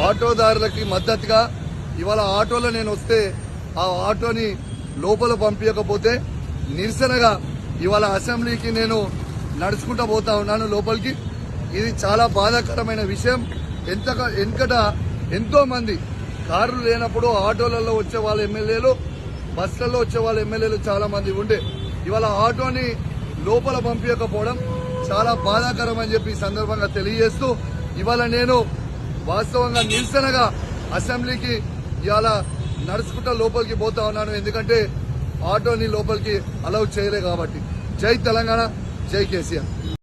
ఆటోదారులకి మద్దతుగా ఇవాళ ఆటోలో నేను వస్తే ఆ ఆటోని లోపల పంపించకపోతే నిరసనగా ఇవాళ అసెంబ్లీకి నేను నడుచుకుంటూ పోతా ఉన్నాను లోపలికి. ఇది చాలా బాధాకరమైన విషయం. వెనకట ఎంతో మంది కార్లు లేనప్పుడు ఆటోలలో వచ్చే వాళ్ళ ఎమ్మెల్యేలు, బస్సులలో వచ్చే వాళ్ళ ఎమ్మెల్యేలు చాలా మంది ఉండే. ఇవాళ ఆటోని లోపల పంపించకపోవడం చాలా బాధాకరం అని చెప్పి ఈ సందర్భంగా తెలియజేస్తూ ఇవాళ నేను వాస్తవంగా నిరసనగా అసెంబ్లీకి ఇవాళ నడుచుకుంటా లోపలికి పోతా ఉన్నాను. ఎందుకంటే ఆటోని లోపలికి అలౌ చేయలే కాబట్టి. జై తెలంగాణ, జై కేసీఆర్.